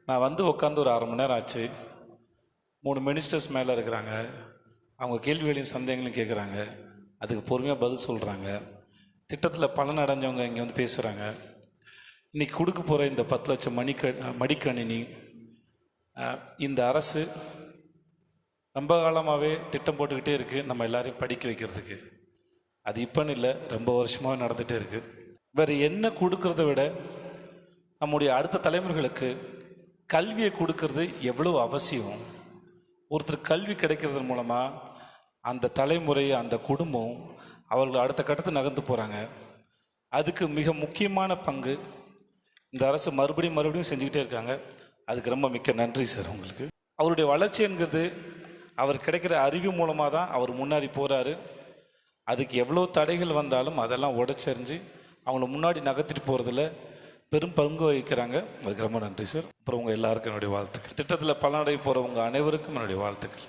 நான் வந்து உட்காந்து ஒரு 1/2 மணி நேரம் ஆச்சு. 3 மினிஸ்டர்ஸ் மேலே இருக்கிறாங்க. அவங்க கேள்விகளையும் சந்தேகங்களையும் கேட்குறாங்க. அதுக்கு பொறுமையாக பதில் சொல்கிறாங்க. திட்டத்தில் பலன் அடைஞ்சவங்க இங்கே வந்து பேசுகிறாங்க. இன்றைக்கி கொடுக்க போகிற இந்த 10 லட்சம் மடிக்கணினி இந்த அரசு ரொம்ப காலமாகவே திட்டம் போட்டுக்கிட்டே இருக்குது நம்ம எல்லாரையும் படிக்க வைக்கிறதுக்கு. அது இப்போன்னு இல்லை, ரொம்ப வருஷமாக நடந்துகிட்டே இருக்குது. வேறு என்ன கொடுக்கறத விட நம்முடைய அடுத்த தலைமுறைகளுக்கு கல்வியை கொடுக்கறது எவ்வளோ அவசியம். ஒருத்தர் கல்வி கிடைக்கிறது மூலமாக அந்த தலைமுறை, அந்த குடும்பம் அவர்கள் அடுத்த கட்டத்தை நகர்ந்து போகிறாங்க. அதுக்கு மிக முக்கியமான பங்கு இந்த அரசு மறுபடியும் செஞ்சுக்கிட்டே இருக்காங்க. அதுக்கு ரொம்ப மிக்க நன்றி சார் உங்களுக்கு. அவருடைய வளர்ச்சி என்கிறது அவர் கிடைக்கிற அறிவு மூலமாக தான் அவர் முன்னாடி போகிறாரு. அதுக்கு எவ்வளோ தடைகள் வந்தாலும் அதெல்லாம் உடைச்செறிஞ்சு அவங்கள முன்னாடி நகர்த்திட்டு போகிறதுல பெரும் பங்கு வகிக்கிறாங்க. அதுக்கு ரொம்ப நன்றி சார். அப்புறம் உங்கள் எல்லாருக்கும் என்னுடைய வாழ்த்துக்கள். திட்டத்தில் பலனடை போகிறவங்க அனைவருக்கும் என்னுடைய வாழ்த்துக்கள்.